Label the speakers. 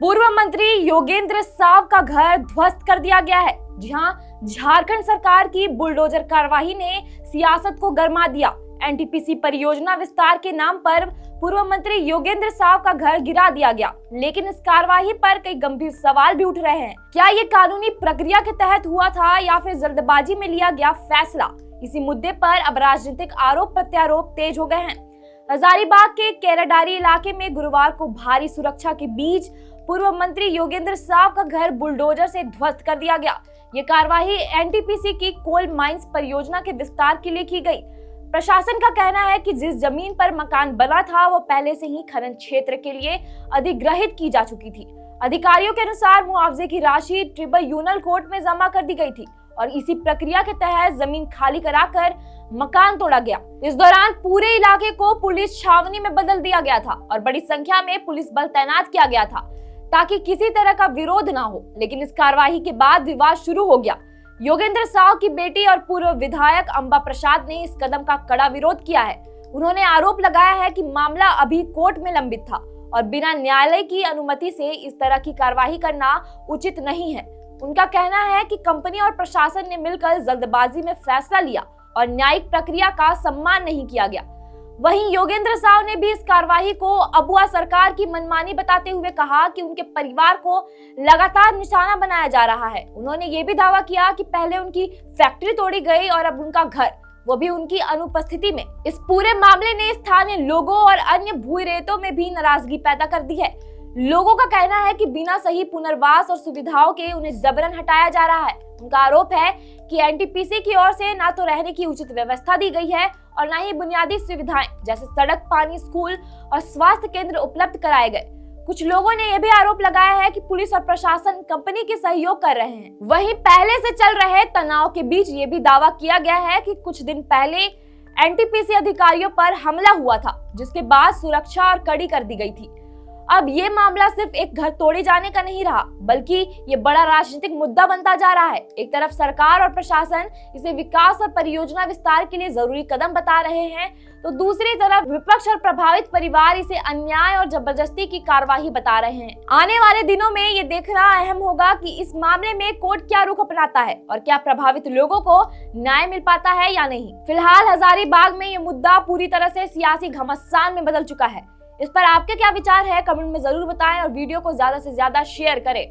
Speaker 1: पूर्व मंत्री योगेंद्र साव का घर ध्वस्त कर दिया गया है। जी हां, झारखंड सरकार की बुलडोजर कार्रवाई ने सियासत को गरमा दिया। एनटीपीसी परियोजना विस्तार के नाम पर पूर्व मंत्री योगेंद्र साव का घर गिरा दिया गया, लेकिन इस कार्रवाई पर कई गंभीर सवाल भी उठ रहे हैं। क्या ये कानूनी प्रक्रिया के तहत हुआ था या फिर जल्दबाजी में लिया गया फैसला? इसी मुद्दे पर अब राजनीतिक आरोप प्रत्यारोप तेज हो गए हैं। हजारीबाग के केराडारी इलाके में गुरुवार को भारी सुरक्षा के बीच पूर्व मंत्री योगेंद्र साव का घर बुलडोजर से ध्वस्त कर दिया गया। ये कार्रवाई एनटीपीसी की कोल माइंस परियोजना के विस्तार के लिए की गई। प्रशासन का कहना है कि जिस जमीन पर मकान बना था वो पहले से ही खनन क्षेत्र के लिए अधिग्रहित की जा चुकी थी। अधिकारियों के अनुसार मुआवजे की राशि ट्रिब्यूनल कोर्ट में जमा कर दी गई थी और इसी प्रक्रिया के तहत जमीन खाली कराकर मकान तोड़ा गया। इस दौरान पूरे इलाके को पुलिस छावनी में बदल दिया गया था और बड़ी संख्या में पुलिस बल तैनात किया गया था ताकि किसी तरह का विरोध ना हो। लेकिन इस कार्रवाई के बाद विवाद शुरू हो गया। योगेंद्र साव की बेटी और पूर्व विधायक अंबा प्रसाद ने इस कदम का कड़ा विरोध किया है। उन्होंने आरोप लगाया है कि मामला अभी कोर्ट में लंबित था और बिना न्यायालय की अनुमति से इस तरह की कार्रवाई करना उचित नहीं है। उनका कहना है कि कंपनी और प्रशासन ने मिलकर जल्दबाजी में फैसला लिया और न्यायिक प्रक्रिया का सम्मान नहीं किया गया। वहीं योगेंद्र साव ने भी इस कार्रवाई को अबुआ सरकार की मनमानी बताते हुए कहा कि उनके परिवार को लगातार निशाना बनाया जा रहा है। उन्होंने ये भी दावा किया कि पहले उनकी फैक्ट्री तोड़ी गई और अब उनका घर, वो भी उनकी अनुपस्थिति में। इस पूरे मामले ने स्थानीय लोगों और अन्य भूरेतों में भी नाराजगी पैदा कर दी है। लोगों का कहना है कि बिना सही पुनर्वास और सुविधाओं के उन्हें जबरन हटाया जा रहा है। उनका आरोप है कि एनटीपीसी की ओर से ना तो रहने की उचित व्यवस्था दी गई है और ना ही बुनियादी सुविधाएं जैसे सड़क, पानी, स्कूल और स्वास्थ्य केंद्र उपलब्ध कराए गए। कुछ लोगों ने यह भी आरोप लगाया है कि पुलिस और प्रशासन कंपनी के सहयोग कर रहे हैं। वहीं पहले से चल रहे तनाव के बीच ये भी दावा किया गया है कि कुछ दिन पहले एनटीपीसी अधिकारियों पर हमला हुआ था, जिसके बाद सुरक्षा और कड़ी कर दी गई थी। अब ये मामला सिर्फ एक घर तोड़े जाने का नहीं रहा, बल्कि ये बड़ा राजनीतिक मुद्दा बनता जा रहा है। एक तरफ सरकार और प्रशासन इसे विकास और परियोजना विस्तार के लिए जरूरी कदम बता रहे हैं, तो दूसरी तरफ विपक्ष और प्रभावित परिवार इसे अन्याय और जबरदस्ती की कार्रवाई बता रहे हैं। आने वाले दिनों में ये देखना अहम होगा कि इस मामले में कोर्ट क्या रुख अपनाता है और क्या प्रभावित लोगों को न्याय मिल पाता है या नहीं। फिलहाल हजारीबाग में ये मुद्दा पूरी तरह से सियासी घमासान में बदल चुका है। इस पर आपके क्या विचार है, कमेंट में जरूर बताएं और वीडियो को ज्यादा से ज्यादा शेयर करें।